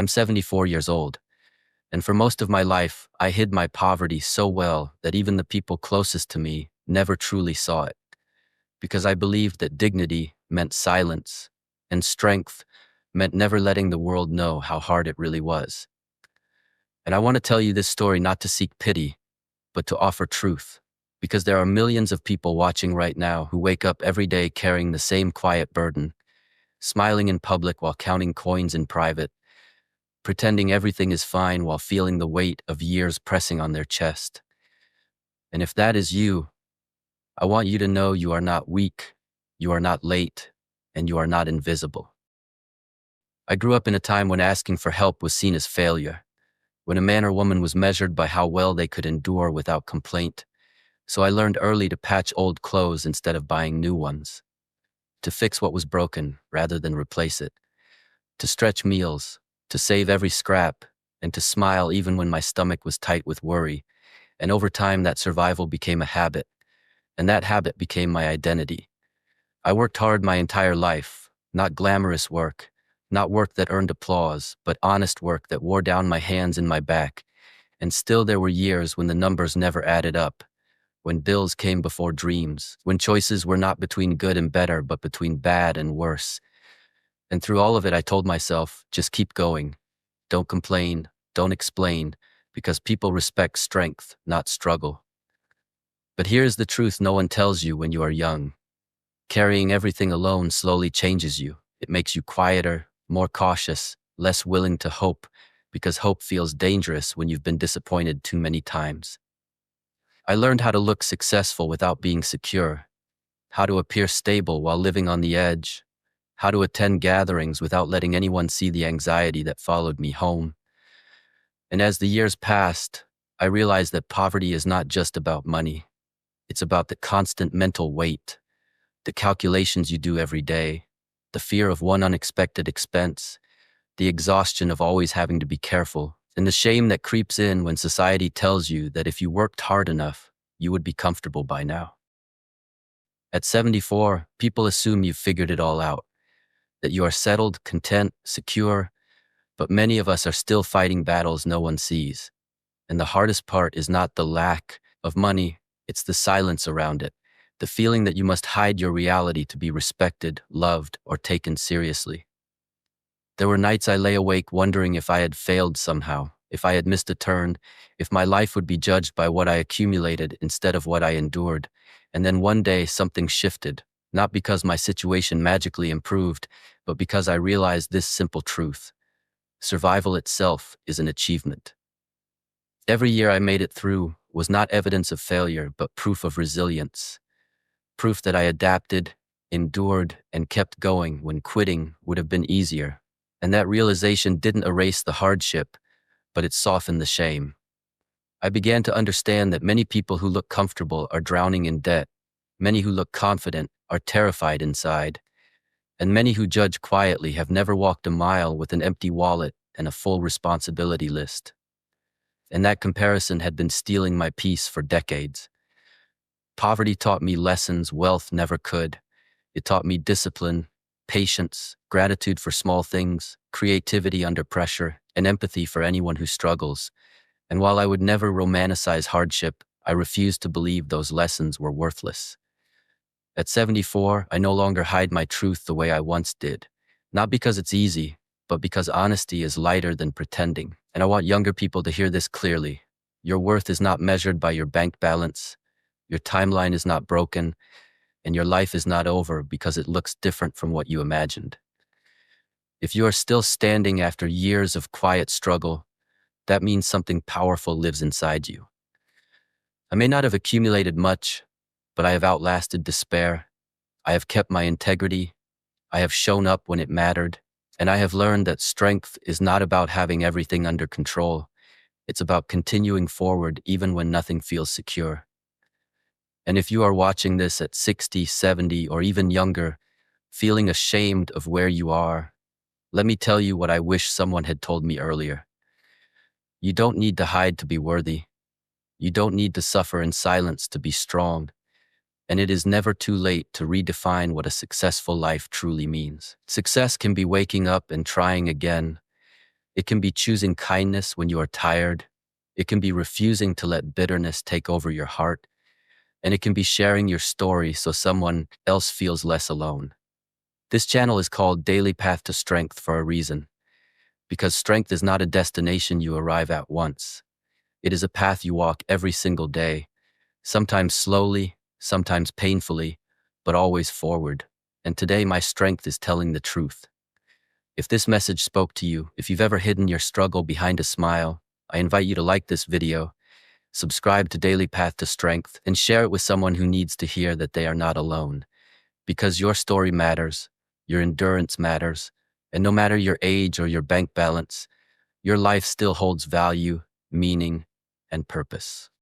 I'm 74 years old, and for most of my life, I hid my poverty so well that even the people closest to me never truly saw it, because I believed that dignity meant silence, and strength meant never letting the world know how hard it really was. And I want to tell you this story not to seek pity, but to offer truth, because there are millions of people watching right now who wake up every day carrying the same quiet burden, smiling in public while counting coins in private, pretending everything is fine while feeling the weight of years pressing on their chest. And if that is you, I want you to know you are not weak, you are not late, and you are not invisible. I grew up in a time when asking for help was seen as failure, when a man or woman was measured by how well they could endure without complaint. So I learned early to patch old clothes instead of buying new ones, to fix what was broken rather than replace it, to stretch meals, to save every scrap, and to smile even when my stomach was tight with worry. And over time, that survival became a habit, and that habit became my identity. I worked hard my entire life, not glamorous work, not work that earned applause, but honest work that wore down my hands and my back. And still there were years when the numbers never added up, when bills came before dreams, when choices were not between good and better, but between bad and worse. And through all of it, I told myself, just keep going. Don't complain, don't explain, because people respect strength, not struggle. But here's the truth no one tells you when you are young. Carrying everything alone slowly changes you. It makes you quieter, more cautious, less willing to hope, because hope feels dangerous when you've been disappointed too many times. I learned how to look successful without being secure, how to appear stable while living on the edge, how to attend gatherings without letting anyone see the anxiety that followed me home. And as the years passed, I realized that poverty is not just about money. It's about the constant mental weight, the calculations you do every day, the fear of one unexpected expense, the exhaustion of always having to be careful, and the shame that creeps in when society tells you that if you worked hard enough, you would be comfortable by now. At 74, people assume you've figured it all out, that you are settled, content, secure, but many of us are still fighting battles no one sees. And the hardest part is not the lack of money, it's the silence around it, the feeling that you must hide your reality to be respected, loved, or taken seriously. There were nights I lay awake wondering if I had failed somehow, if I had missed a turn, if my life would be judged by what I accumulated instead of what I endured. And then one day something shifted, not because my situation magically improved, but because I realized this simple truth. Survival itself is an achievement. Every year I made it through was not evidence of failure, but proof of resilience. Proof that I adapted, endured, and kept going when quitting would have been easier. And that realization didn't erase the hardship, but it softened the shame. I began to understand that many people who look comfortable are drowning in debt, many who look confident are terrified inside, and many who judge quietly have never walked a mile with an empty wallet and a full responsibility list. And that comparison had been stealing my peace for decades. Poverty taught me lessons wealth never could. It taught me discipline, patience, gratitude for small things, creativity under pressure, and empathy for anyone who struggles. And while I would never romanticize hardship, I refused to believe those lessons were worthless. At 74, I no longer hide my truth the way I once did. Not because it's easy, but because honesty is lighter than pretending. And I want younger people to hear this clearly. Your worth is not measured by your bank balance. Your timeline is not broken, and your life is not over because it looks different from what you imagined. If you are still standing after years of quiet struggle, that means something powerful lives inside you. I may not have accumulated much, but I have outlasted despair. I have kept my integrity. I have shown up when it mattered. And I have learned that strength is not about having everything under control. It's about continuing forward even when nothing feels secure. And if you are watching this at 60, 70, or even younger, feeling ashamed of where you are, let me tell you what I wish someone had told me earlier. You don't need to hide to be worthy. You don't need to suffer in silence to be strong. And it is never too late to redefine what a successful life truly means. Success can be waking up and trying again, It can be choosing kindness when you are tired. It can be refusing to let bitterness take over your heart. And it can be sharing your story so someone else feels less alone. This channel is called Daily Path to Strength for a reason, because strength is not a destination you arrive at once. It is a path you walk every single day, sometimes slowly, sometimes painfully, but always forward. And today, my strength is telling the truth. If this message spoke to you, if you've ever hidden your struggle behind a smile, I invite you to like this video, subscribe to Daily Path to Strength, and share it with someone who needs to hear that they are not alone. Because your story matters, your endurance matters, and no matter your age or your bank balance, your life still holds value, meaning, and purpose.